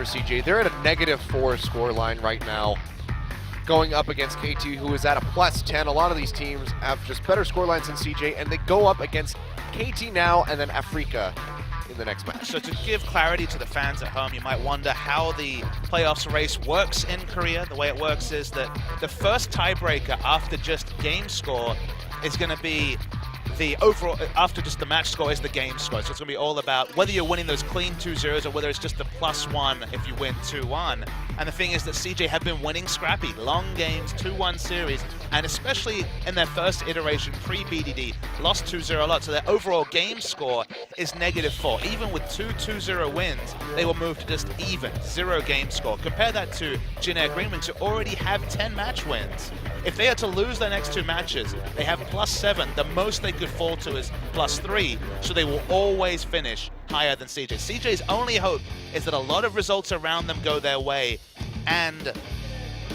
for CJ. They're at a -4 scoreline right now, going up against KT, who is at a +10. A lot of these teams have just better scorelines than CJ, and they go up against KT now and then Africa in the next match. So to give clarity to the fans at home, you might wonder how the playoffs race works in Korea. The way it works is that the first tiebreaker after just game score is going to be the overall, after just the match score is the game score. So it's going to be all about whether you're winning those clean 2-0s or whether it's just a +1 if you win 2-1. And the thing is that CJ have been winning scrappy, long games, 2-1 series, and especially in their first iteration pre-BDD, lost 2-0 a lot, so their overall game score is -4. Even with 2 2-0 wins, they will move to just even, 0 game score. Compare that to Jin Air Green Wings, who already have 10 match wins. If they are to lose their next 2 matches, they have +7. The most they could fall to is +3, so they will always finish higher than CJ. CJ's only hope is that a lot of results around them go their way, and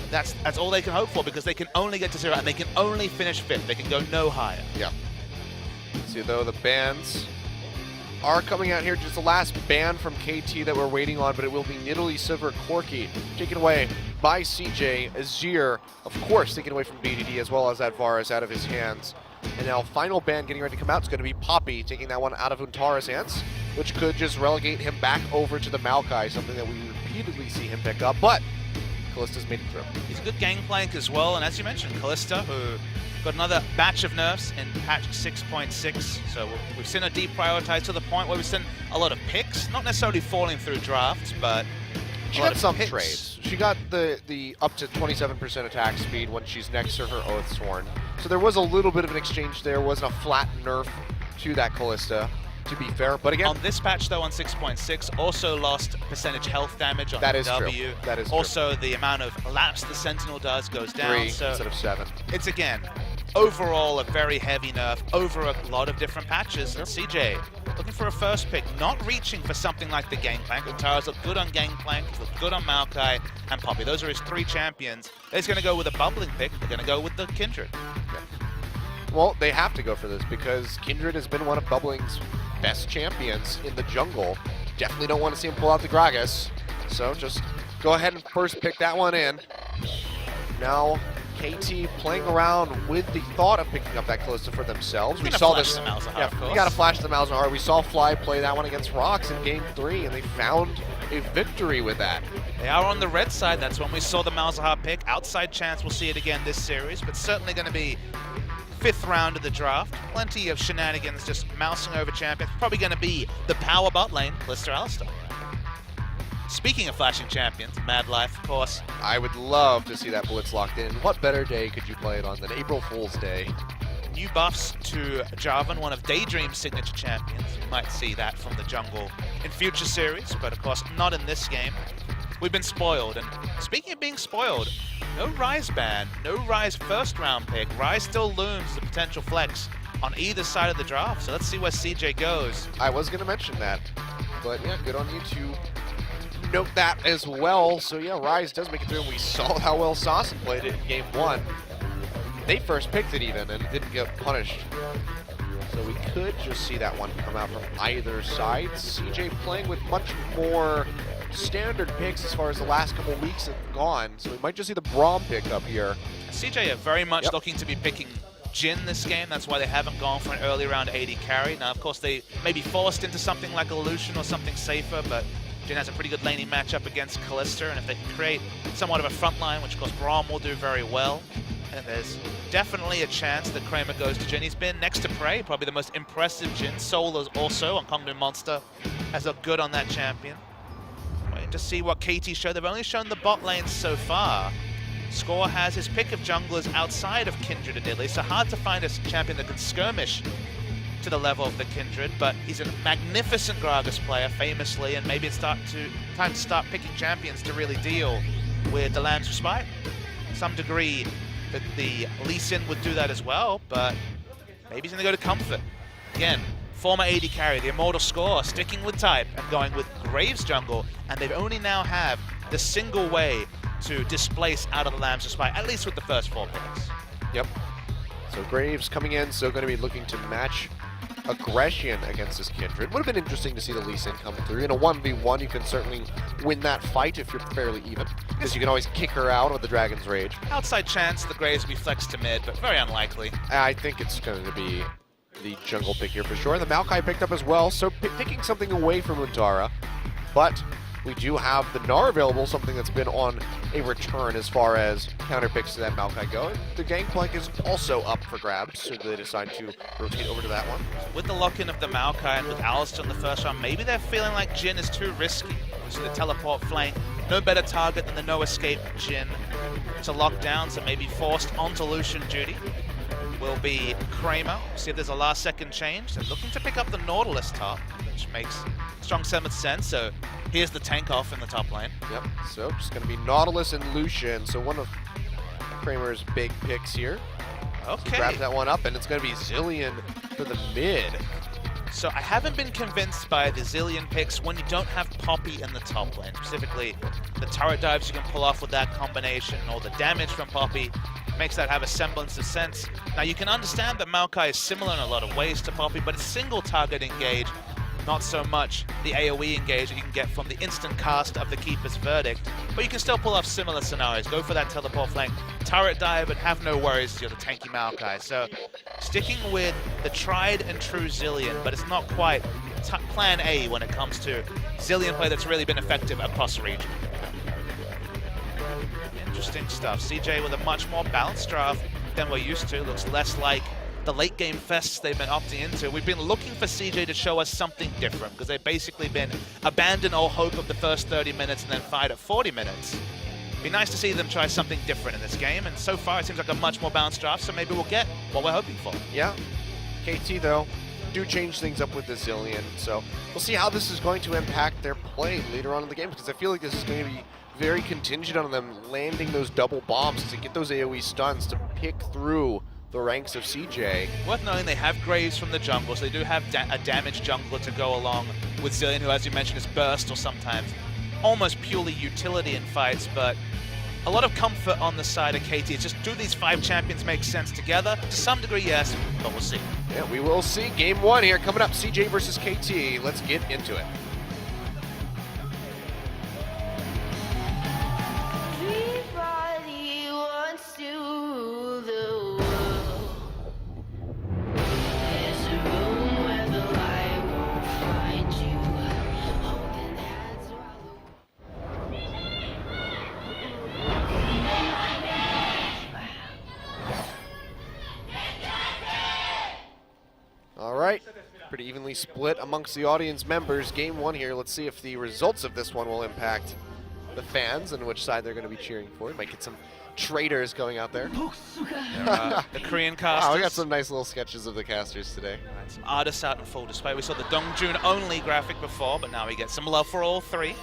that's all they can hope for, because they can only get to 0 and they can only finish 5th. They can go no higher. Yeah. See, though, the bans are coming out here. Just the last ban from KT that we're waiting on, but it will be Nidalee Silver Corky, taken away by CJ. Azir, of course, taken away from BDD, as well as that Varus out of his hands. And now final ban getting ready to come out is going to be Poppy, taking that one out of Untara's hands, which could just relegate him back over to the Maokai, something that we repeatedly see him pick up, but Kallista's made it through. He's a good gangplank as well, and as you mentioned, Kallista, who got another batch of nerfs in patch 6.6, so we've seen her deprioritize to the point where we've seen a lot of picks, not necessarily falling through drafts, but she got some trades. She got the up to 27% attack speed when she's next to her Oathsworn. So there was a little bit of an exchange there. Wasn't a flat nerf to that Kallista, to be fair. But again, on this patch though, on 6.6, also lost percentage health damage on that is W. True. That is also true. The amount of laps the Sentinel does goes down. 3 so instead of 7. It's again, overall a very heavy nerf over a lot of different patches. And CJ looking for a first pick, not reaching for something like the Gangplank. Untara's look good on Gangplank, look good on Maokai and Poppy. Those are his 3 champions. He's going to go with a bubbling pick. They're going to go with the Kindred. Yeah. Well, they have to go for this because Kindred has been one of Bubbling's best champions in the jungle. Definitely don't want to see him pull out the Gragas. So just go ahead and first pick that one in. Now KT playing around with the thought of picking up that Kallista for themselves. We saw this. You got to flash the Malzahar. We saw Fly play that one against Rocks in Game 3, and they found a victory with that. They are on the red side. That's when we saw the Malzahar pick. Outside chance we'll see it again this series, but certainly going to be 5th round of the draft. Plenty of shenanigans just mousing over champions. Probably going to be the power bot lane, Lister Alistar. Speaking of flashing champions, Mad Life, of course. I would love to see that Blitz locked in. What better day could you play it on than April Fool's Day? New buffs to Jarvan, one of Daydream's signature champions. You might see that from the jungle in future series, but of course not in this game. We've been spoiled, and speaking of being spoiled, no Ryze ban, no Ryze first round pick. Ryze still looms as a potential flex on either side of the draft, so let's see where CJ goes. I was going to mention that, but yeah, good on you to note that as well. So yeah, Ryze does make it through, and we saw how well Saucin played it in Game 1. They first picked it even, and it didn't get punished. So we could just see that one come out from either side. CJ playing with much more standard picks as far as the last couple of weeks have gone, so we might just see the Braum pick up here. CJ are very much looking to be picking Jin this game. That's why they haven't gone for an early round AD carry. Now, of course, they may be forced into something like a Lucian or something safer, but Jin has a pretty good laning matchup against Kalista, and if they can create somewhat of a front line, which of course Braum will do very well, and there's definitely a chance that Kramer goes to Jin. He's been next to Prey, probably the most impressive Jin. Soul is also on Kongnu Monster, has looked good on that champion. Waiting to see what KT show. They've only shown the bot lanes so far. Score has his pick of junglers outside of Kindred and Nidalee, so hard to find a champion that can skirmish to the level of the Kindred, but he's a magnificent Gragas player, famously, and maybe it's time to start picking champions to really deal with the Lamb's Respite. To some degree, that the Lee Sin would do that as well, but maybe he's going to go to Comfort. Again, former AD carry, the Immortal Score, sticking with type and going with Graves jungle, and they only now have the single way to displace out of the Lamb's Respite, at least with the first 4 picks. Yep. So Graves coming in, so going to be looking to match aggression against this Kindred. Would have been interesting to see the Lee Sin come through. In a 1v1, you can certainly win that fight if you're fairly even, because you can always kick her out with the Dragon's Rage. Outside chance the Graves will be flexed to mid, but very unlikely. I think it's going to be the jungle pick here for sure. The Maokai picked up as well, so picking something away from Untara. But we do have the Gnar available, something that's been on a return as far as counter picks to that Maokai go. The Gangplank is also up for grabs, so they decide to rotate over to that one. With the lock-in of the Maokai and with Alistar in the first round, maybe they're feeling like Jhin is too risky. So the teleport flank, no better target than the no-escape Jhin to lock down, so maybe forced onto Lucian duty will be Kramer. See if there's a last-second change. They're looking to pick up the Nautilus top, which makes strong sense. So here's the tank off in the top lane. Yep, so just going to be Nautilus and Lucian. So one of Kramer's big picks here. Okay. So grab that one up, and it's going to be Zilean for the mid. So I haven't been convinced by the Zilean picks when you don't have Poppy in the top lane. Specifically, the turret dives you can pull off with that combination, or the damage from Poppy makes that have a semblance of sense. Now you can understand that Maokai is similar in a lot of ways to Poppy, but it's single target engage, not so much the AoE engage that you can get from the instant cast of the Keeper's Verdict, but you can still pull off similar scenarios. Go for that teleport flank, turret dive, and have no worries, you're the tanky Maokai. So sticking with the tried and true Zilean, but it's not quite plan A when it comes to Zilean play that's really been effective across the region. Interesting stuff. CJ with a much more balanced draft than we're used to. Looks less like the late game fests they've been opting into. We've been looking for CJ to show us something different because they've basically been abandon all hope of the first 30 minutes and then fight at 40 minutes. Be nice to see them try something different in this game, and so far it seems like a much more balanced draft, so maybe we'll get what we're hoping for. Yeah. KT, though, do change things up with the Zilean, so we'll see how this is going to impact their play later on in the game, because I feel like this is going to be very contingent on them landing those double bombs to get those AoE stuns to pick through the ranks of CJ. Worth noting they have Graves from the jungle, so they do have a damaged jungler to go along with Zilean, who, as you mentioned, is burst or sometimes almost purely utility in fights, but a lot of comfort on the side of KT. It's just, do these 5 champions make sense together? To some degree, yes, but we'll see. Yeah, we will see. Game 1 here coming up, CJ versus KT. Let's get into it. Everybody wants to rule the world. There's a room where the light won't find you. Holding hands All right, pretty evenly split amongst the audience members. Game 1 here. Let's see if the results of this one will impact the fans and which side they're going to be cheering for. Might get some traitors going out there. The Korean casters. Oh, we got some nice little sketches of the casters today. Right, some artists out in full display. We saw the Dongjun only graphic before, but now we get some love for all 3.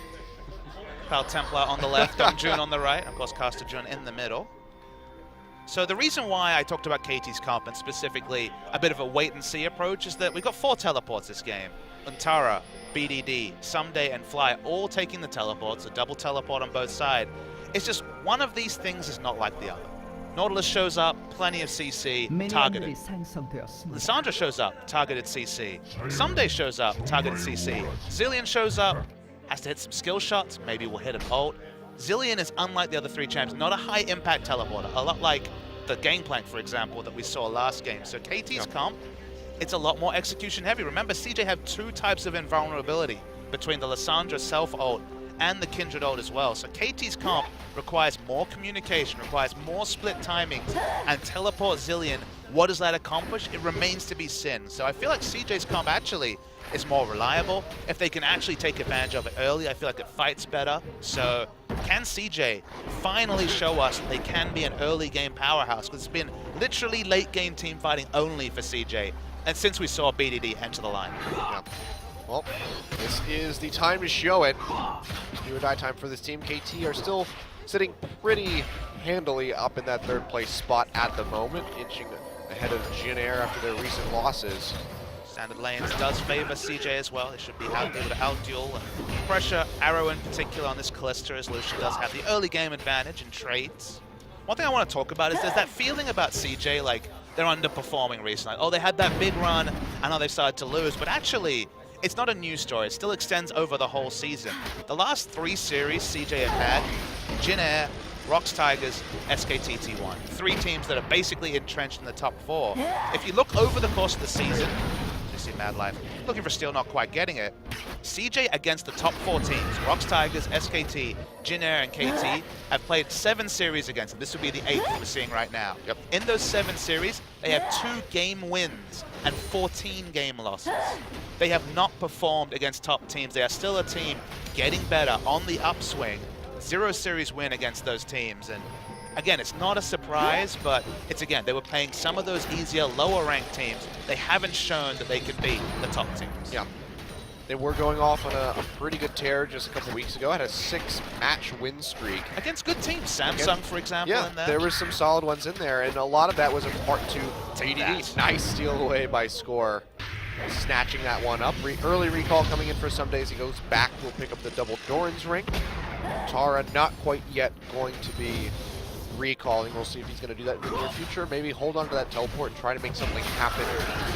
Pal Templar on the left, Dongjun on the right, and of course Caster Jun in the middle. So the reason why I talked about KT's comp and specifically a bit of a wait-and-see approach is that we've got 4 teleports this game. Untara, BDD, Someday, and Fly all taking the teleports, a double teleport on both sides. It's just one of these things is not like the other. Nautilus shows up, plenty of CC, targeted. Lissandra shows up, targeted CC. Someday shows up, targeted CC. Zilean shows up, has to hit some skill shots, maybe we'll hit an ult. Zilean is unlike the other 3 champs, not a high-impact teleporter, a lot like the Gangplank, for example, that we saw last game. So KT's comp, it's a lot more execution-heavy. Remember, CJ have 2 types of invulnerability between the Lissandra self-ult and the Kindred ult as well. So KT's comp requires more communication, requires more split timings, and teleport Zilean. What does that accomplish? It remains to be seen. So I feel like CJ's comp actually is more reliable. If they can actually take advantage of it early, I feel like it fights better. So can CJ finally show us that they can be an early game powerhouse? Because it's been literally late game team fighting only for CJ. And since we saw BDD enter the line. Yeah. Well, this is the time to show it. Do or die time for this team. KT are still sitting pretty handily up in that 3rd place spot at the moment, inching ahead of Jin Air after their recent losses. Standard lanes does favor CJ as well. They should be able to out-duel and pressure Arrow in particular on this Callister, as Lucian does have the early game advantage in trades. One thing I want to talk about is there's that feeling about CJ like they're underperforming recently. Oh, they had that big run, and now they've started to lose. But actually, it's not a news story. It still extends over the whole season. The last 3 series CJ have had, Jin Air, Rocks Tigers, SKT T1. 3 teams that are basically entrenched in the top 4. If you look over the course of the season, you see Mad Life looking for steal, not quite getting it. CJ against the top 4 teams, Rocks Tigers, SKT, Jin Air, and KT, have played 7 series against them. This would be the 8th we're seeing right now. Yep. In those 7 series, they have 2 game wins and 14 game losses. They have not performed against top teams. They are still a team getting better on the upswing. 0 series win against those teams. And again, it's not a surprise, but it's again, they were playing some of those easier, lower ranked teams. They haven't shown that they can beat the top teams. Yeah. They were going off on a pretty good tear just a couple weeks ago. Had a 6-match win streak. Against good teams. Samsung, for example, in there. There were some solid ones in there, and a lot of that was in part to ADD. Nice steal away by Score. Snatching that one up. Early recall coming in for some days. He goes back. Will pick up the double Doran's ring. Tara not quite yet going to be recalling. We'll see if he's going to do that in the near future. Maybe hold on to that teleport and try to make something happen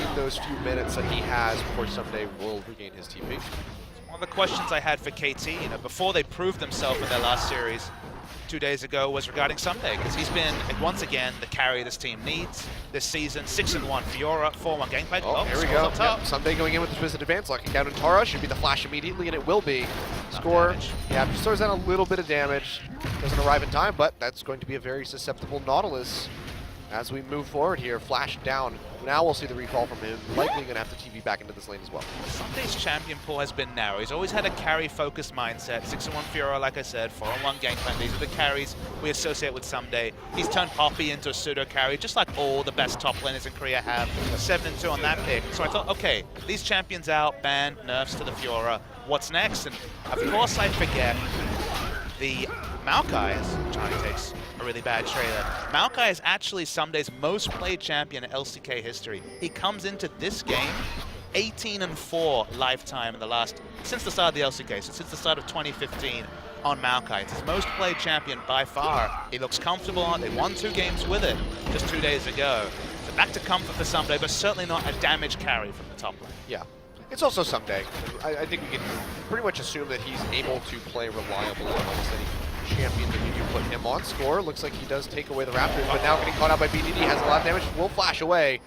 in those few minutes that he has before someday will regain his TP. One of the questions I had for KT, before they proved themselves in their last series 2 days ago, was regarding Someday, because he's been, once again, the carry this team needs this season. 6-1 Fiora, 4-1 Gangplank. Oh, here we go. Yep. Someday going in with the twisted advance, locking down on Tara. Should be the flash immediately, and it will be. Score. Yeah, just throws down a little bit of damage. Doesn't arrive in time, but that's going to be a very susceptible Nautilus as we move forward here. Flash down. Now we'll see the recall from him. Likely going to have to TV back into this lane as well. Sunday's champion pool has been narrow. He's always had a carry-focused mindset. 6-1 Fiora, like I said, 4-1 Gangplank. These are the carries we associate with Someday. He's turned Poppy into a pseudo-carry, just like all the best top laners in Korea have. 7-2 on that pick. So I thought, okay, these champions out, ban, nerfs to the Fiora. What's next? And of course I forget the Maokai, as Johnny takes a really bad trailer. Maokai is actually Someday's most played champion in LCK history. He comes into this game 18-4 lifetime in since the start of the LCK, so since the start of 2015 on Maokai. It's his most played champion by far. He looks comfortable on it. They won 2 games with it just 2 days ago. So back to comfort for Someday, but certainly not a damage carry from the top lane. Yeah. It's also Someday. I think we can pretty much assume that he's able to play reliably amongst any champion that you do put him on. Score looks like he does take away the Raptors, but now getting caught out by BDD, has a lot of damage, will flash away.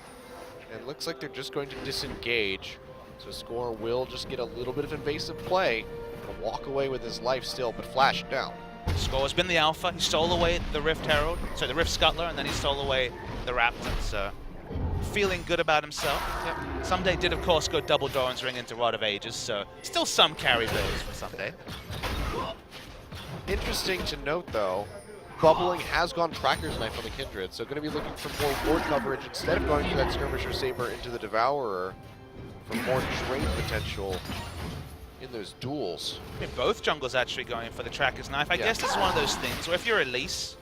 And looks like they're just going to disengage. So Score will just get a little bit of invasive play and walk away with his life still, but flash down. Score has been the alpha. He stole away the Rift Herald, sorry, the Rift Scuttler, and then he stole away the Raptor. So feeling good about himself. Yep. Someday did, of course, go double Doran's Ring into Rod of Ages, so still some carry builds for Someday. Interesting to note, though, Bubbling has gone Tracker's Knife on the Kindred, so going to be looking for more ward coverage instead of going for that Skirmisher Saber into the Devourer for more trade potential in those duels. I mean, both jungles actually going for the Tracker's Knife. I guess this is one of those things where if you're Elise,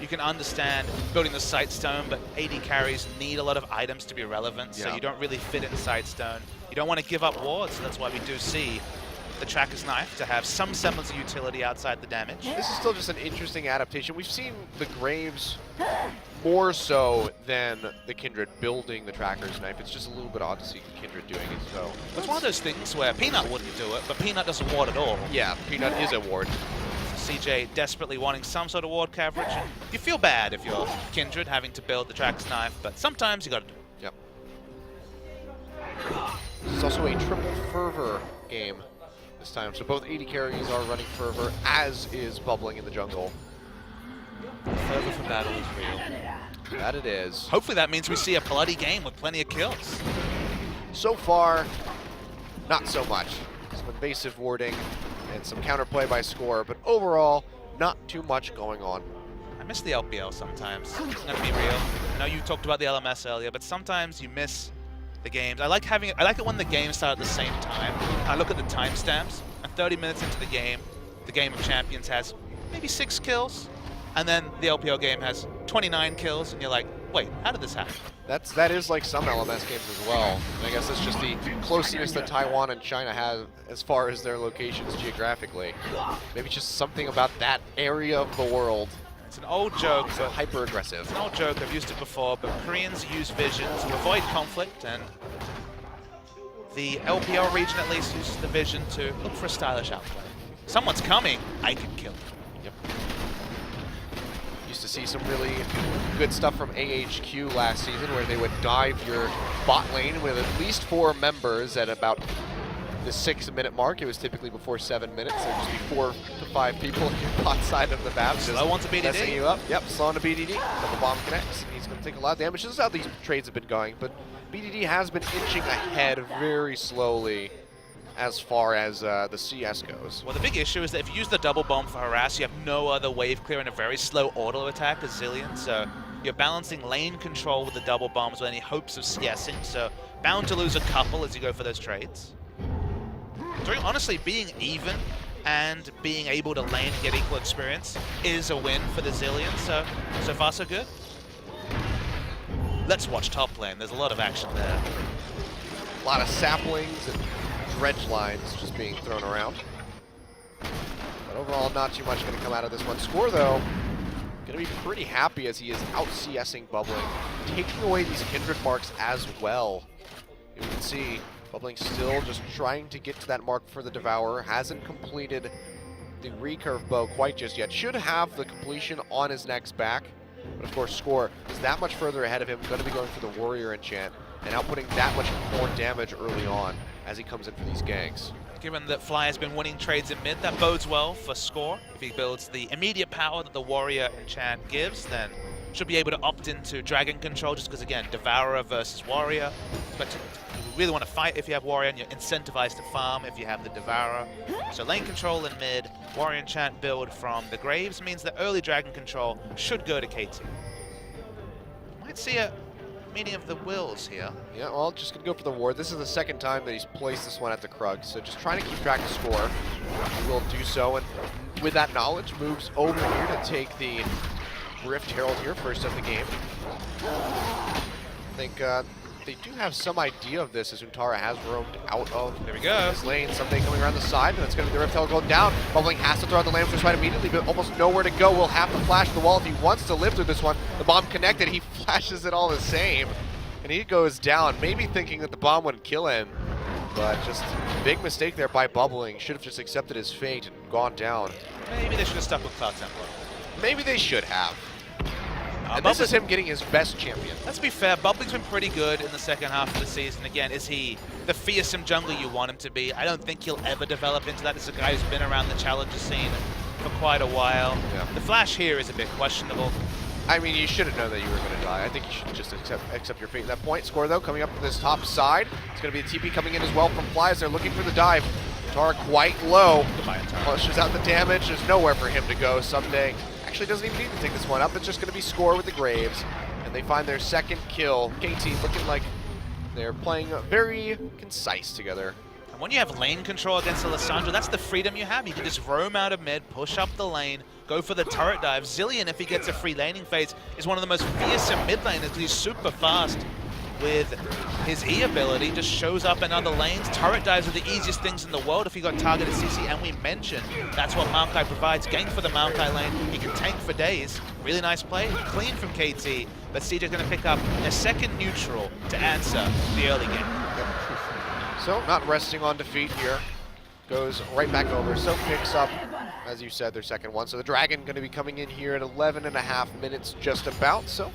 you can understand building the Sightstone, but AD carries need a lot of items to be relevant, so you don't really fit in Sightstone. You don't want to give up wards, so that's why we do see the Tracker's Knife to have some semblance of utility outside the damage. This is still just an interesting adaptation. We've seen the Graves more so than the Kindred building the Tracker's Knife. It's just a little bit odd to see Kindred doing it, so. It's one of those things where Peanut wouldn't do it, but Peanut doesn't ward at all. Yeah, Peanut is a ward. CJ desperately wanting some sort of ward coverage. You feel bad if you're Kindred having to build the Tracker's Knife, but sometimes you gotta do it. Yep. This is also a triple Fervor game this time, so both AD carries are running Fervor, as is Bubbling in the jungle. Fervor for battle is real. That it is. Hopefully that means we see a bloody game with plenty of kills. So far, not so much. Some invasive warding and some counterplay by Score, but overall, not too much going on. I miss the LPL sometimes. I'm gonna be real. I know you talked about the LMS earlier, but sometimes you miss the games. I like it when the games start at the same time. I look at the timestamps, and 30 minutes into the game of Champions has maybe 6 kills, and then the LPL game has 29 kills, and you're like, wait, how did this happen? That is like some LMS games as well. And I guess that's just the closeness that Taiwan and China have as far as their locations geographically. Maybe just something about that area of the world. It's an old joke, So but hyper aggressive. an old joke, I've used it before, but Koreans use vision to avoid conflict, and the LPL region at least uses the vision to look for a stylish outplay. Someone's coming, I can kill him. Yep. Used to see some really good stuff from AHQ last season where they would dive your bot lane with at least 4 members at about the 6-minute mark. It was typically before 7 minutes. There'd just be 4 to 5 people on your bot side of the map. Slow onto BDD. Messing you up. Yep, slow onto BDD. Double bomb connects. He's going to take a lot of damage. This is how these trades have been going, but BDD has been inching ahead very slowly as far as the CS goes. Well, the big issue is that if you use the double bomb for harass, you have no other wave clear and a very slow auto attack as Zilean, so you're balancing lane control with the double bombs with any hopes of CSing, so bound to lose a couple as you go for those trades. So honestly, being even and being able to lane and get equal experience is a win for the Zilean, so far so good. Let's watch top lane, there's a lot of action there. A lot of saplings and dredge lines just being thrown around. But overall, not too much going to come out of this one. Score, though, going to be pretty happy as he is out-CSing Bubbling, taking away these kindred marks as well. You can see Bubbling still just trying to get to that mark for the Devourer. Hasn't completed the recurve bow quite just yet. Should have the completion on his next back. But of course, Score is that much further ahead of him, going to be going for the Warrior enchant and outputting that much more damage early on as he comes in for these ganks. Given that Fly has been winning trades in mid, that bodes well for Score. If he builds the immediate power that the Warrior enchant gives, then should be able to opt into Dragon Control, just because, again, Devourer versus Warrior. But you really want to fight if you have Warrior, and you're incentivized to farm if you have the Devourer. So lane control in mid, Warrior enchant build from the Graves means that early Dragon Control should go to KT. Might see a meeting of the wills here. Yeah, well, just gonna go for the ward. This is the second time that he's placed this one at the Krug, so just trying to keep track of Score. He will do so, and with that knowledge, moves over here to take the Rift Herald here, first of the game. I think they do have some idea of this as Untara has roamed out of There we go. this lane. Something coming around the side, and it's going to be the Rift Herald going down. Bubbling has to throw out the Lamb Switch right immediately, but almost nowhere to go. Will have to flash the wall if he wants to live through this one. The bomb connected, he flashes it all the same, and he goes down, maybe thinking that the bomb wouldn't kill him, but just big mistake there by Bubbling. Should have just accepted his fate and gone down. Maybe they should have stuck with Cloud Templar. Maybe they should have. And this is him getting his best champion. Let's be fair, Bubbling's been pretty good in the second half of the season. Again, is he the fearsome jungler you want him to be? I don't think he'll ever develop into that. It's a guy who's been around the challenger scene for quite a while. Yeah. The flash here is a bit questionable. I mean, you should have known that you were going to die. I think you should just accept your fate at that point. Score, though, coming up from this top side. It's going to be a TP coming in as well from Fly as they're looking for the dive. Tara quite low. Goodbye, Tara. Pushes out the damage. There's nowhere for him to go someday. Actually doesn't even need to take this one up. It's just going to be Score with the Graves. And they find their second kill. KT looking like they're playing very concise together. And when you have lane control against Alessandro, that's the freedom you have. You can just roam out of mid, push up the lane, go for the turret dive. Zilean, if he gets a free laning phase, is one of the most fearsome mid laners because he's super fast with his E ability, just shows up in other lanes. Turret dives are the easiest things in the world if you got targeted CC, and we mentioned that's what Maokai provides. Gank for the Maokai lane, he can tank for days. Really nice play, clean from KT, but CJ's going to pick up a second neutral to answer the early game. So, not resting on defeat here. Goes right back over. So picks up, as you said, their second one. So the Dragon going to be coming in here at 11.5 minutes just about. So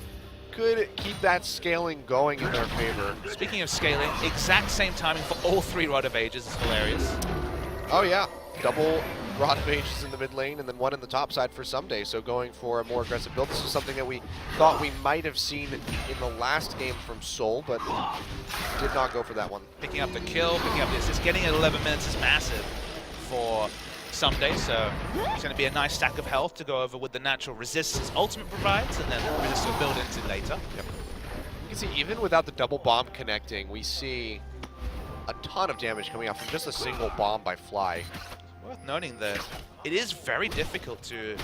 could keep that scaling going in their favor. Speaking of scaling, exact same timing for all 3 Rod of Ages is hilarious. Oh yeah, double Rod of Ages in the mid lane and then one in the top side for Someday. So going for a more aggressive build. This is something that we thought we might have seen in the last game from Seoul, but did not go for that one. Picking up the kill, picking up the assist, getting it 11 minutes is massive for Someday, so it's going to be a nice stack of health to go over with the natural resist his ultimate provides, and then resist will build into later. Yep. You can see even without the double bomb connecting, we see a ton of damage coming out from just a single bomb by Fly. Worth noting that it is very difficult to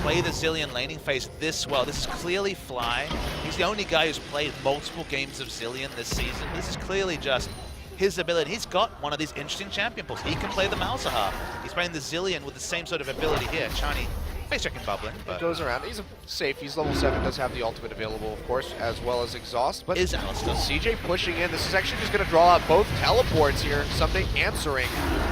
play the Zilean laning phase this well. This is clearly Fly. He's the only guy who's played multiple games of Zilean this season. This is clearly just his ability. He's got one of these interesting champion pools. He can play the Malzahar. He's playing the Zilean with the same sort of ability here. Chani Face checking bubbling, It but goes around. He's safe. He's level 7, does have the ultimate available, of course, as well as exhaust. But is Alistar. CJ pushing in. This is actually just going to draw out both teleports here. Someday answering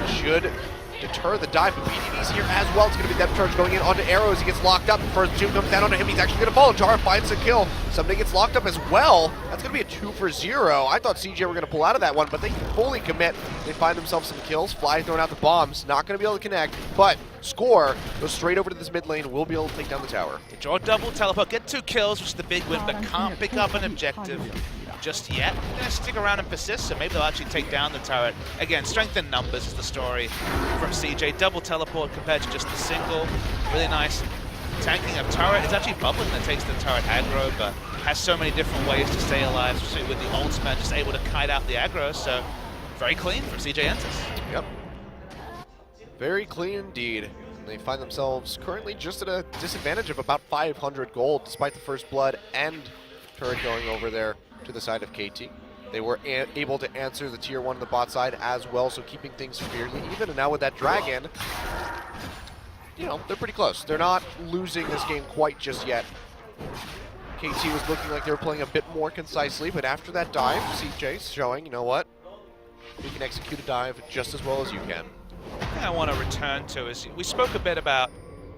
should deter the dive, but BDD's here as well. It's going to be depth charge going in onto Arrows. He gets locked up. The first two comes down onto him. He's actually going to fall. Tara finds a kill. Someday gets locked up as well. That's going to be a 2 for 0. I thought CJ were going to pull out of that one, but they fully commit. They find themselves some kills. Fly throwing out the bombs. Not going to be able to connect, but Score goes straight over to this mid lane. Will be able to take down the tower. They draw a double teleport, get 2 kills, which is the big win, but can't pick up an objective just yet. They're gonna stick around and persist, so maybe they'll actually take down the turret. Again, strength in numbers is the story from CJ. Double teleport compared to just the single. Really nice tanking of turret. It's actually bubbling that takes the turret aggro, but has so many different ways to stay alive, especially with the ultimate, just able to kite out the aggro, so very clean from CJ Entus. Yep. Very clean indeed. They find themselves currently just at a disadvantage of about 500 gold, despite the first blood and turret going over there to the side of KT. They were able to answer the tier 1 on the bot side as well, so keeping things fairly even. And now with that dragon, you know, they're pretty close. They're not losing this game quite just yet. KT was looking like they were playing a bit more concisely, but after that dive, CJ's showing, you know what? We can execute a dive just as well as you can. The thing I want to return to is we spoke a bit about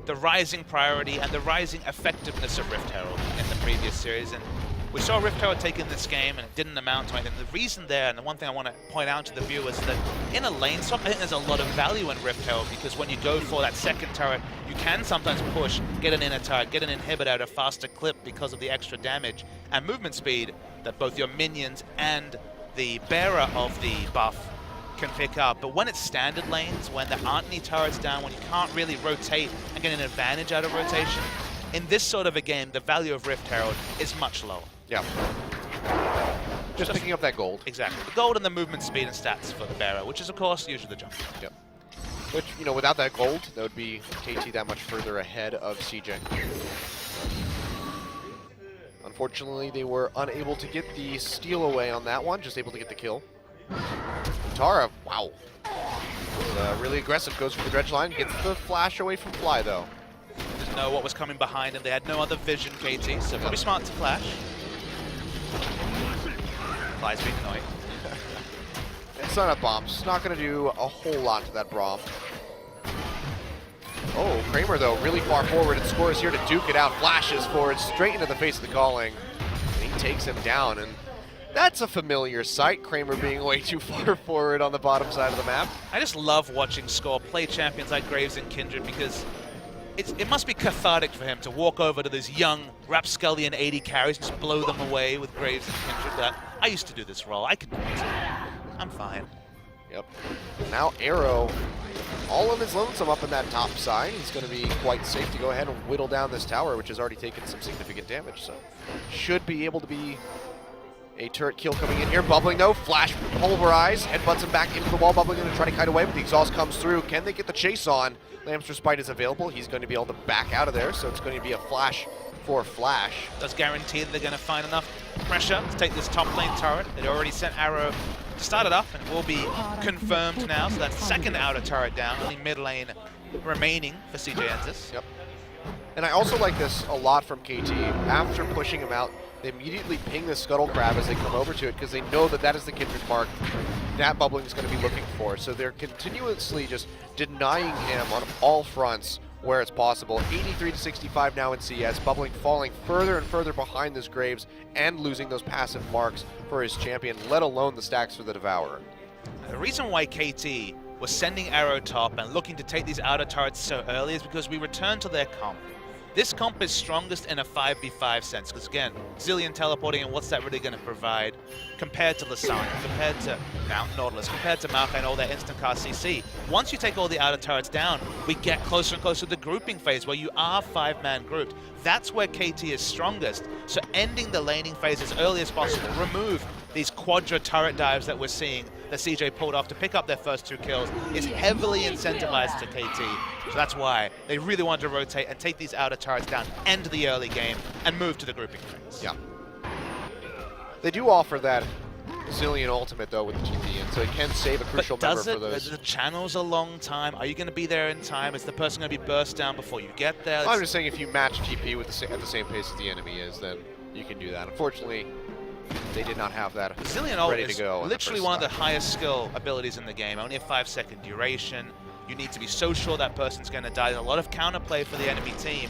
the rising priority and the rising effectiveness of Rift Herald in the previous series, and we saw Rift Herald take in this game and it didn't amount to anything. The reason there, and the one thing I want to point out to the viewers, is that in a lane swap, I think there's a lot of value in Rift Herald, because when you go for that second turret, you can sometimes push, get an inner turret, get an inhibitor at a faster clip because of the extra damage and movement speed that both your minions and the bearer of the buff can pick up. But when it's standard lanes, when there aren't any turrets down, when you can't really rotate and get an advantage out of rotation, in this sort of a game, the value of Rift Herald is much lower. Yeah. Just picking up that gold. Exactly. The gold and the movement speed and stats for the bearer, which is, of course, usually the jump. Yep. Which, you know, without that gold, that would be KT that much further ahead of CJ. Unfortunately, they were unable to get the steal away on that one, just able to get the kill. Tara, wow. Really aggressive, goes for the dredge line, gets the flash away from Fly, though. Didn't know what was coming behind him. They had no other vision, KT, so probably smart to flash. Fly's being annoying. It's not a bomb. It's not going to do a whole lot to that Braum. Oh, Kramer, though, really far forward, and Score is here to duke it out. Flashes forward, straight into the face of the calling. And he takes him down, and that's a familiar sight, Kramer being way too far forward on the bottom side of the map. I just love watching Score play champions like Graves and Kindred, because it must be cathartic for him to walk over to these young rapscallion 80 carries and just blow them away with Graves and Kindred. But I used to do this role. I could do it. I'm fine. Yep. Now Arrow, all of his lonesome up in that top side. He's going to be quite safe to go ahead and whittle down this tower, which has already taken some significant damage. So should be able to be a turret kill coming in here. Bubbling though, flash pulverize, headbutts him back into the wall. Bubbling going to try to kite away, but the exhaust comes through. Can they get the chase on? Lamster Spite is available. He's going to be able to back out of there, so it's going to be a flash for Flash. Does guarantee that they're going to find enough pressure to take this top lane turret. They'd already sent Arrow to start it up, and it will be confirmed now. So that's second outer turret down, only mid lane remaining for CJ Entus. Yep. And I also like this a lot from KT. After pushing him out, they immediately ping the Scuttle Crab as they come over to it, because they know that that is the Kindred mark that Bubbling is going to be looking for. So they're continuously just denying him on all fronts where it's possible. 83 to 65 now in CS. Bubbling falling further and further behind this Graves and losing those passive marks for his champion, let alone the stacks for the Devourer. The reason why KT was sending Arrow top and looking to take these outer turrets so early is because we return to their comp. This comp is strongest in a 5v5 sense, because again, Zillion teleporting, and what's that really going to provide compared to Lasana, compared to Mount Nautilus, compared to Maokai and all their instant cast CC. Once you take all the outer turrets down, we get closer and closer to the grouping phase where you are 5-man grouped. That's where KT is strongest. So ending the laning phase as early as possible, remove these quadra turret dives that we're seeing that CJ pulled off to pick up their first 2 kills, is heavily incentivized to KT. So that's why they really wanted to rotate and take these outer turrets down, end the early game, and move to the grouping phase. Yeah. They do offer that Zillion ultimate, though, with the TP, and So it can save a crucial But member does for those. it? The channel's a long time. Are you going to be there in time? Is the person going to be burst down before you get there? Well, I'm just saying if you match TP with at the same pace as the enemy is, then you can do that. Unfortunately, they did not have that Zillion ult ready to is go. literally one of the highest skill abilities in the game. Only a 5-second duration. You need to be so sure that person's going to die. There's a lot of counterplay for the enemy team.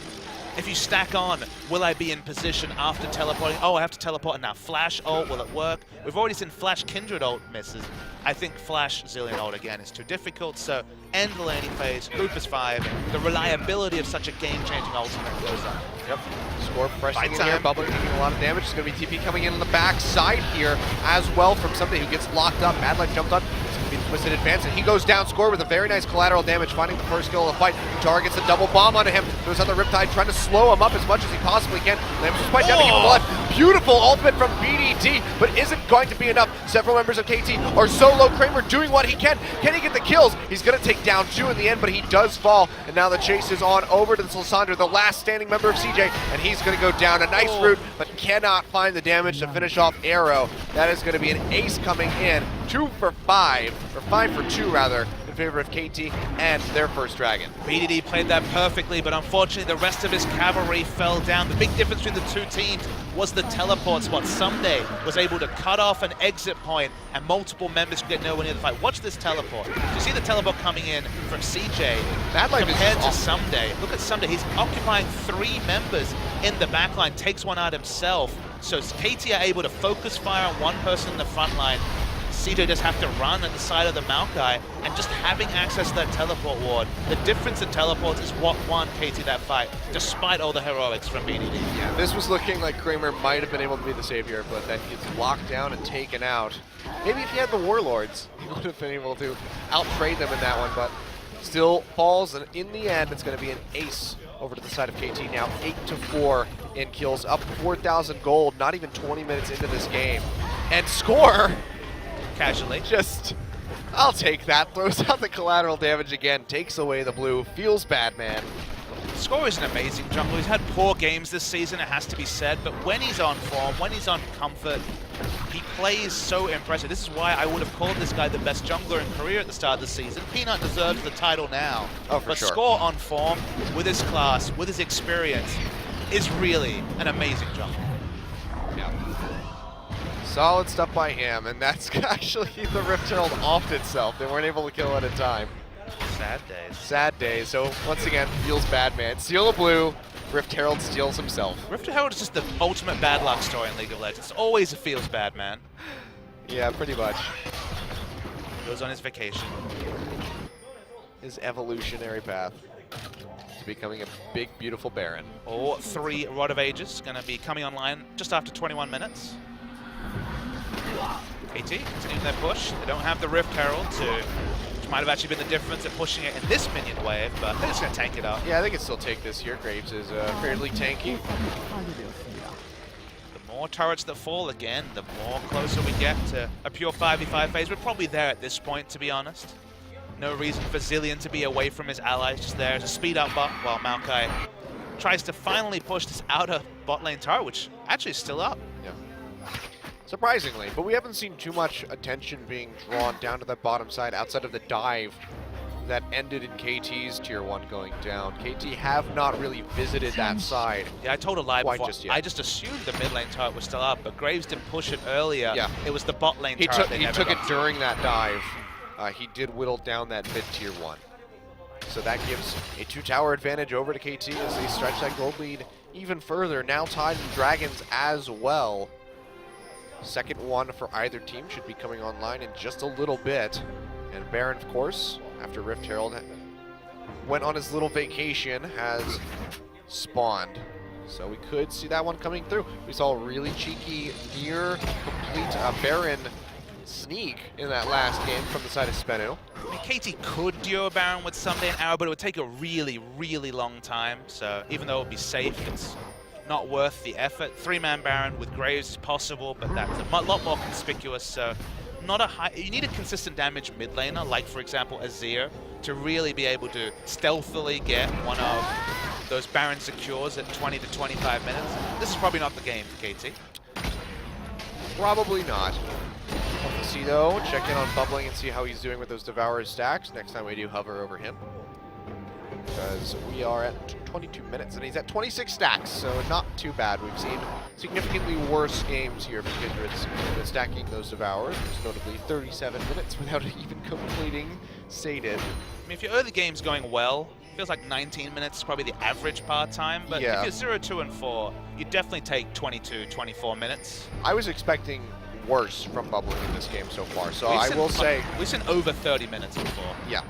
If you stack on, will I be in position after teleporting? Oh, I have to teleport and now Flash ult, will it work? We've already seen Flash Kindred ult misses. I think Flash Zillion ult again is too difficult, so end the laning phase, group is 5, the reliability of such a game-changing ultimate goes up. Yep. Score pressing Fight in here, time. Bubbling taking a lot of damage. It's going to be TP coming in on the back side here as well from somebody who gets locked up. Mad Life jumped on. It's going to be the Twisted Advance, and he goes down Score with a very nice collateral damage, finding the first kill of the fight. Targets a double bomb onto him. Goes on the Riptide, trying to slow him up as much as he possibly can. Lambs is quite down to give him blood. Beautiful ultimate from BDT, but isn't going to be enough. Several members of KT are solo. Kramer doing what he can. Can he get the kills? He's going to take down 2 in the end, but he does fall. And now the chase is on over to Lysandre, the last standing member of CJ, and he's going to go down. A nice route, but cannot find the damage to finish off Arrow. That is going to be an ace coming in. 2 for 5, or 5 for 2 rather, in favor of KT and their first dragon. BDD played that perfectly, but unfortunately the rest of his cavalry fell down. The big difference between the two teams was the teleport spot. Someday was able to cut off an exit point and multiple members could get nowhere near the fight. Watch this teleport. You see the teleport coming in from CJ Mad Life compared is to awesome. Someday. Look at Someday, he's occupying 3 members in the backline, takes one out himself. So KT are able to focus fire on one person in the front line. CJ just have to run at the side of the Maokai, and just having access to that teleport ward. The difference in teleports is what won KT that fight, despite all the heroics from BDD. Yeah, this was looking like Kramer might have been able to be the savior, but then he gets locked down and taken out. Maybe if he had the Warlords, he would have been able to out-trade them in that one, but still falls, and in the end, it's going to be an ace over to the side of KT now. 8-4 in kills, up 4,000 gold, not even 20 minutes into this game. And Score, Casually. just, I'll take that, throws out the collateral damage again, takes away the blue, feels bad, man. Score is an amazing jungler. He's had poor games this season, it has to be said, but when he's on form, when he's on comfort, he plays so impressive. This is why I would have called this guy the best jungler in Korea at the start of the season. Peanut deserves the title now. Oh, for but sure. Score on form, with his class, with his experience, is really an amazing jungler. Yeah. Solid stuff by him, and that's actually the Rift Herald offed itself. They weren't able to kill at a time. Sad days. Sad day. So once again, feels bad, man. Steal a blue, Rift Herald steals himself. Rift Herald is just the ultimate bad luck story in League of Legends. It's always a feels bad, man. Yeah, pretty much. Goes on his vacation. His evolutionary path to becoming a big, beautiful Baron. Or 3 Rod of Ages, going to be coming online just after 21 minutes. KT continuing their push. They don't have the Rift Herald, which might have actually been the difference at pushing it in this minion wave, but they're just going to tank it up. Yeah, they can still take this here. Graves is fairly tanky. The more turrets that fall again, the more closer we get to a pure 5v5 phase. We're probably there at this point, to be honest. No reason for Zillion to be away from his allies, just there as a speed up bot while Maokai tries to finally push this outer bot lane turret, which actually is still up. Yeah. Surprisingly, but we haven't seen too much attention being drawn down to that bottom side outside of the dive that ended in KT's tier 1 going down. KT have not really visited that side. Yeah, I told a lie Quite before. just yet. I just assumed the mid lane turret was still up, but Graves didn't push it earlier. Yeah. It was the bot lane He turret took, they he never took it got to. during that dive. He did whittle down that mid tier 1. So that gives a 2-tower advantage over to KT as they stretch that gold lead even further. Now tied in Dragons as well. Second one for either team should be coming online in just a little bit. And Baron, of course, after Rift Herald went on his little vacation, has spawned. So we could see that one coming through. We saw a really cheeky, near complete Baron sneak in that last game from the side of Spenu. I mean, KT could duo a Baron with Someday and Arrow, but it would take a really, really long time. So even though it would be safe, it's not worth the effort. 3-man Baron with Graves is possible, but that's a lot more conspicuous. So not a high. You need a consistent damage mid laner, like for example Azir, to really be able to stealthily get one of those Baron secures at 20 to 25 minutes. This is probably not the game for KT. Probably not. see though, check in on Bubbling and see how he's doing with those Devourer stacks. Next time we do hover over him. Because we are at 22 minutes and he's at 26 stacks, so not too bad. We've seen significantly worse games here for Kindred's been stacking those Devourers, most notably 37 minutes without even completing Sated. I mean, if your early game's going well, feels like 19 minutes is probably the average part time, but Yeah. if you're 0, 2, and 4, you definitely take 22, 24 minutes. I was expecting worse from Bubbling in this game so far, so We've I seen will say, we've seen over 30 minutes before. yeah.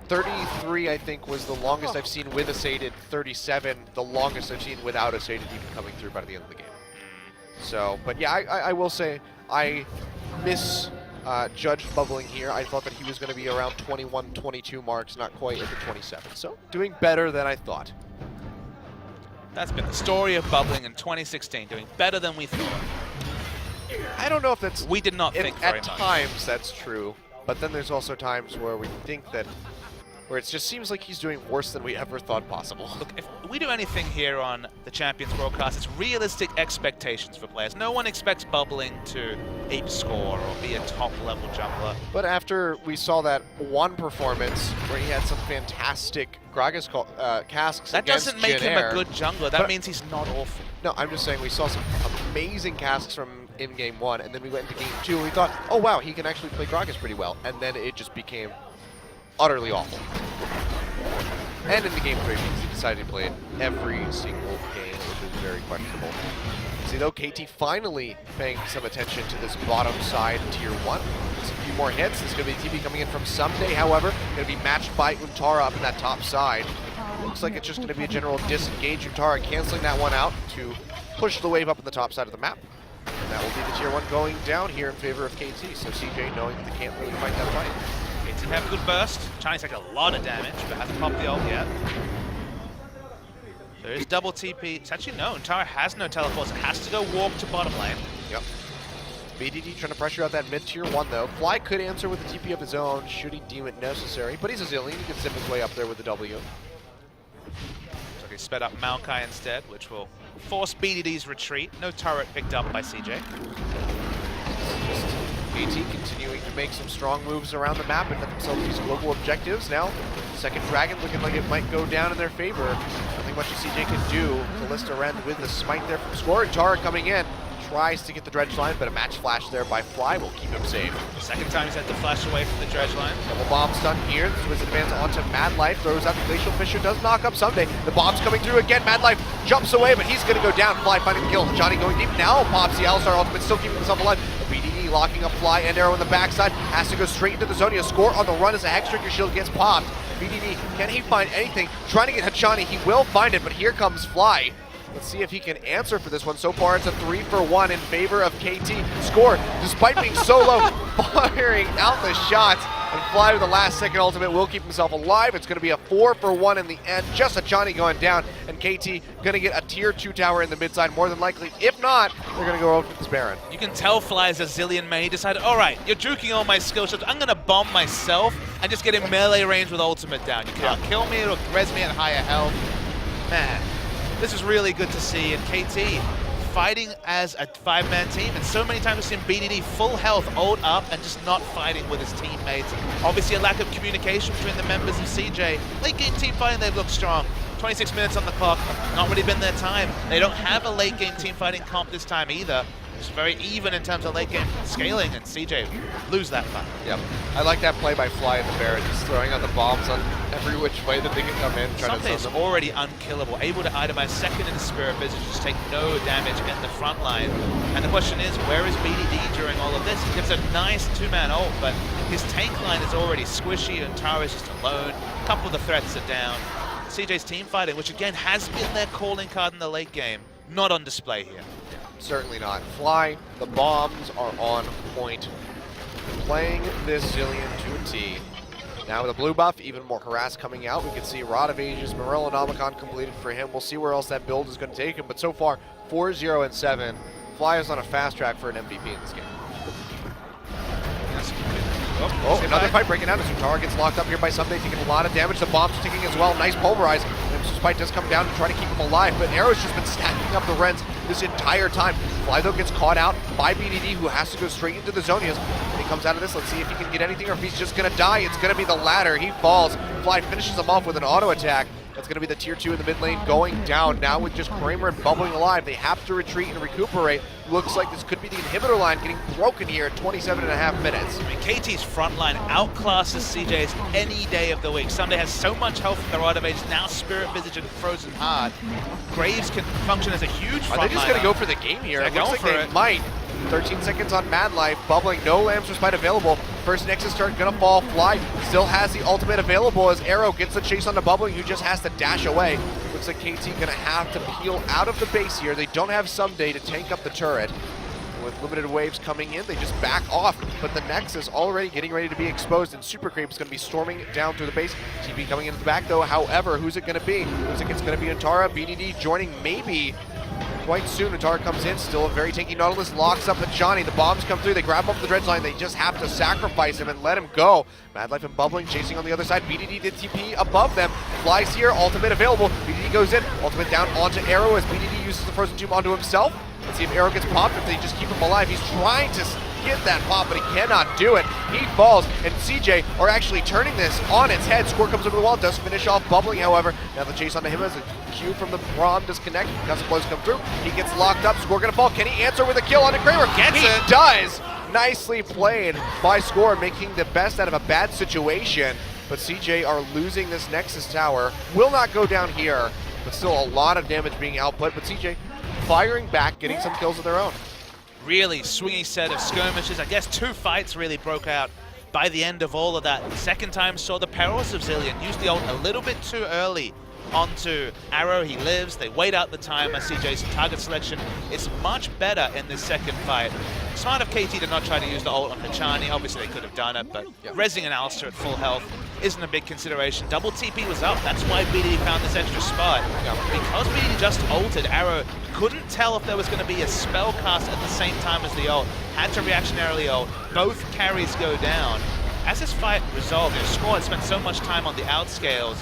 33, I think, was the longest I've seen with a Sated. 37, the longest I've seen without a Sated even coming through by the end of the game. So, but yeah, I will say I misjudged Bubbling here. I thought that he was going to be around 21, 22 marks, not quite at the 27. So, doing better than I thought. That's been the story of Bubbling in 2016, doing better than we thought. I don't know if that's... We did not think very At much. times, that's true. But then there's also times where we think that... where it just seems like he's doing worse than we ever thought possible. Look, if we do anything here on the Champions broadcast, it's realistic expectations for players. No one expects Bubbling to ape score or be a top-level jungler. But after we saw that one performance where he had some fantastic Gragas casks That against doesn't make him Jin a Air, good jungler. That but- means he's not awful. No, I'm just saying we saw some amazing casks from in game 1, and then we went into game 2 and we thought, oh wow, he can actually play Gragas pretty well. And then it just became utterly awful. And in the game 3, because he decided to play it every single game, which is very questionable. See though, KT finally paying some attention to this bottom side tier 1. Just a few more hits. There's going to be TP coming in from Someday, however, going to be matched by Untara up in that top side. Looks like it's just going to be a general disengage. Untara canceling that one out to push the wave up in the top side of the map. And that will be the tier 1 going down here in favor of KT. So CJ knowing that they can't really fight that fight. KT have a good burst. Chinese take a lot of damage, but hasn't popped the ult yet. There is double TP. It's actually no, Untara has no teleports. It has to go walk to bottom lane. Yep. BDD trying to pressure out that mid tier 1 though. Fly could answer with a TP of his own should he deem it necessary, but he's a Zillion. He can zip his way up there with the W. So he sped up Maokai instead, which will force BDD's retreat. No turret picked up by CJ. KT continuing to make some strong moves around the map and get themselves these global objectives. Now, second dragon looking like it might go down in their favor. Nothing much CJ can do. Kalista Ren with the smite there from Score. Tara coming in. Tries to get the dredge line, but a match flash there by Fly will keep him safe. Second time he's had to flash away from the dredge line. Double bomb stun here. The Wizard advance onto Mad Life. Throws out the Glacial Fissure. Does knock up Someday. The bomb's coming through again. Mad Life jumps away, but he's going to go down. Fly finding the kill. Johnny going deep. Now pops the Alistar ultimate, still keeping himself alive. The BDD locking up Fly and Arrow in the backside. Has to go straight into the Zonia. Score on the run as a Hexdrinker shield gets popped. BDD, can he find anything? Trying to get Hachani. He will find it, but here comes Fly. Let's see if he can answer for this one. So far, it's a 3-for-1 in favor of KT. Score, despite being solo, firing out the shots. And Fly with the last second ultimate will keep himself alive. It's going to be a 4-for-1 in the end. Just a Johnny going down. And KT going to get a tier 2 tower in the mid side, more than likely. If not, they're going to go over with this Baron. You can tell Fly is a Zillion man. He decided, all right, you're juking all my skill shots. I'm going to bomb myself and just get in melee range with ultimate down. You can't kill me or res me at higher health. Man. This is really good to see, and KT fighting as a 5-man team, and so many times we've seen BDD full health, ult up, and just not fighting with his teammates. Obviously a lack of communication between the members of CJ. Late game team fighting, they've looked strong. 26 minutes on the clock, not really been their time. They don't have a late game team fighting comp this time either. It's very even in terms of late game scaling, and CJ lose that fight. Yep. I like that play by Fly and the Baron, just throwing out the bombs on every which way that they can come in. Something's already unkillable, able to itemize second in the Spirit Visage, just take no damage in the front line. And the question is, where is BDD during all of this? He gives a nice 2-man ult, but his tank line is already squishy, and Tara's just alone. A couple of the threats are down. CJ's team fighting, which again has been their calling card in the late game, not on display here. Certainly not. Fly, the bombs are on point. Playing this Zillion to a T. Now with a blue buff, even more harass coming out. We can see Rod of Ages, Morello Nomicon completed for him. We'll see where else that build is going to take him. But so far, 4-0-7. Fly is on a fast track for an MVP in this game. Oh, another fight breaking out as Untara gets locked up here by Someday, taking a lot of damage. The bomb's ticking as well. Nice pulverize. And Spite does come down to try to keep him alive, but Arrow's just been stacking up the Rens this entire time. Fly, though, gets caught out by BDD, who has to go straight into the Zonias. When he comes out of this, let's see if he can get anything or if he's just going to die. It's going to be the latter. He falls. Fly finishes him off with an auto attack. That's going to be the tier 2 in the mid lane going down. Now with just Kramer and Bubbling alive, they have to retreat and recuperate. Looks like this could be the inhibitor line getting broken here at 27.5 minutes. I mean, KT's front line outclasses CJ's any day of the week. Sunday has so much health with their Art of Age, now Spirit Visage and Frozen Heart. Graves can function as a huge front Are they just going to go for the game here? They're It looks like going for they it. might. 13 seconds on Mad Life. Bubbling, no Lambs for Spite available. First Nexus start gonna fall. Fly still has the ultimate available as Arrow gets the chase on the Bubbling, who just has to dash away. Looks like KT gonna have to peel out of the base here. They don't have Someday to tank up the turret. With limited waves coming in, they just back off, but the Nexus already getting ready to be exposed, and Super Creep's going to be storming down through the base. TP coming into the back, though. However, who's it going to be? Looks like it's going to be Antara. BDD joining maybe quite soon. Antara comes in, still a very tanky Nautilus, locks up with Johnny. The bombs come through, they grab him up the dredge line. They just have to sacrifice him and let him go. Mad Life and Bubbling chasing on the other side. BDD did TP above them. Flies here, ultimate available. BDD goes in, ultimate down onto Arrow as BDD uses the Frozen Tomb onto himself. Let's see if Arrow gets popped, if they just keep him alive. He's trying to get that pop, but he cannot do it. He falls, and CJ are actually turning this on its head. Score comes over the wall, does finish off Bubbling, however. Now the chase onto him as a Q from the Braum disconnect. Gusset blows come through. He gets locked up. Score gonna fall. Can he answer with a kill onto Kramer? Gets he it. does. Nicely played by Score, making the best out of a bad situation. But CJ are losing this Nexus tower. Will not go down here, but still a lot of damage being output. But CJ firing back, getting some kills of their own. Really swingy set of skirmishes. I guess 2 fights really broke out by the end of all of that. The second time saw the perils of Zillion. Used the ult a little bit too early onto Arrow. He lives. They wait out the timer. CJ's target selection is much better in this second fight. Smart of KT to not try to use the ult on Hachani. Obviously they could have done it, but rezzing an Alistair at full health isn't a big consideration. Double TP was up. That's why BDD found this extra spot. Because BDD just ulted, Arrow couldn't tell if there was going to be a spell cast at the same time as the ult. Had to reactionarily ult. Both carries go down. As this fight resolved, Score had spent so much time on the outscales.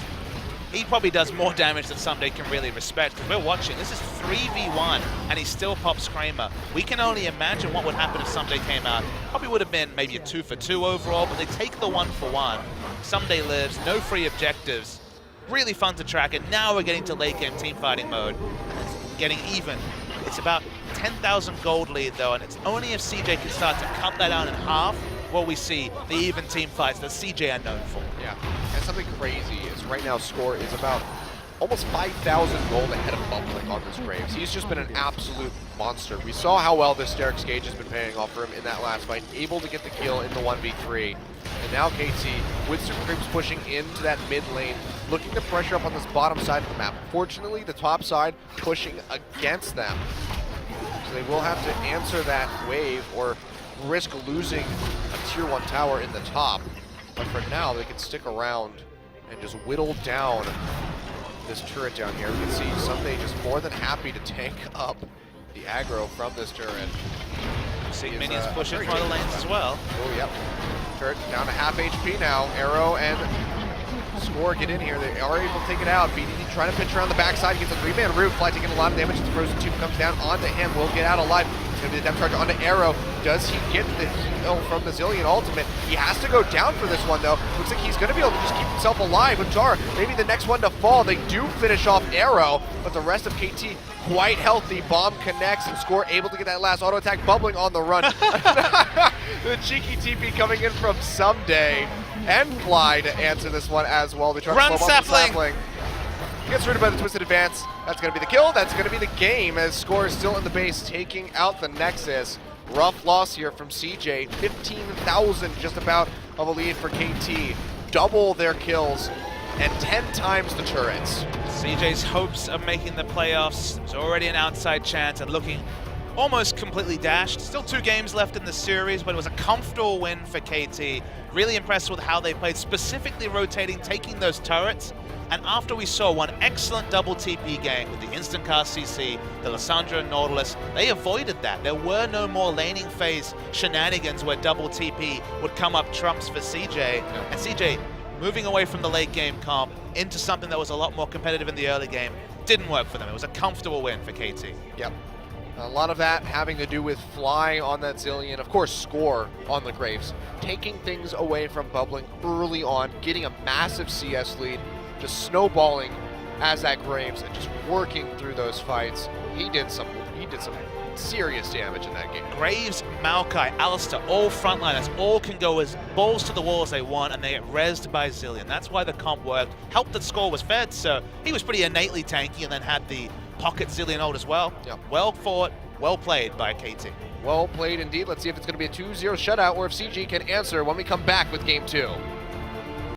He probably does more damage than Someday can really respect. Because we're watching, this is 3v1, and he still pops Kramer. We can only imagine what would happen if Someday came out. Probably would have been maybe a 2-for-2 overall, but they take the 1-for-1. Someday lives, no free objectives. Really fun to track, and now we're getting to late game team fighting mode. And it's getting even. It's about 10,000 gold lead though, and it's only if CJ can start to cut that down in half will we see the even team fights that CJ are known for. Yeah, and something crazy is right now Score is about almost 5,000 gold ahead of Bubbling on this Graves. He's just been an absolute monster. We saw how well this Derek's Gage has been paying off for him in that last fight, able to get the kill in the 1v3. And now KT, with Super Creeps pushing into that mid lane, looking to pressure up on this bottom side of the map. Fortunately, the top side pushing against them. So they will have to answer that wave or risk losing a tier 1 tower in the top. But for now, they can stick around and just whittle down this turret down here. We can see Someday just more than happy to tank up the aggro from this turret. See minions pushing front of the lanes as well. Oh, yep. Turret down to half HP now. Arrow and Score get in here. They are able to take it out. BDD trying to pitch around the backside. He gets a 3-man root. Fly taking a lot of damage. The Frozen Tomb comes down onto him. Will get out alive. It's going to be the depth charge onto Arrow. Does he get the heal from the Zillion ultimate? He has to go down for this one, though. Looks like he's going to be able to just keep himself alive. Antara, maybe the next one to fall. They do finish off Arrow, but the rest of KT quite healthy. Bomb connects and Score able to get that last auto attack. Bubbling on the run. The cheeky TP coming in from Someday and Fly to answer this one as well. They try Run, to slow up the Sapling. Sapling. Gets rid by the Twisted Advance. That's going to be the kill. That's going to be the game as Score is still in the base, taking out the Nexus. Rough loss here from CJ. 15,000 just about of a lead for KT. Double their kills and 10 times the turrets. CJ's hopes of making the playoffs is already an outside chance and looking almost completely dashed. Still 2 games left in the series, but it was a comfortable win for KT. Really impressed with how they played, specifically rotating, taking those turrets. And after we saw one excellent double TP gang with the instant cast CC, the Lissandra and Nautilus, they avoided that. There were no more laning phase shenanigans where double TP would come up trumps for CJ. And CJ moving away from the late game comp into something that was a lot more competitive in the early game didn't work for them. It was a comfortable win for KT. Yep. A lot of that having to do with fly on that Zillion, of course score on the Graves, taking things away from Bubbling early on, getting a massive CS lead, just snowballing as that Graves and just working through those fights. He did some serious damage in that game. Graves, Maokai, Alistair, all frontliners, all can go as balls to the wall as they want, and they get rezzed by Zillion. That's why the comp worked. Helped that score was fed, so he was pretty innately tanky and then had the pocket Zillion ult as well. Yep. Well fought, well played by KT. Well played indeed. Let's see if it's going to be a 2-0 shutout or if CG can answer when we come back with game 2.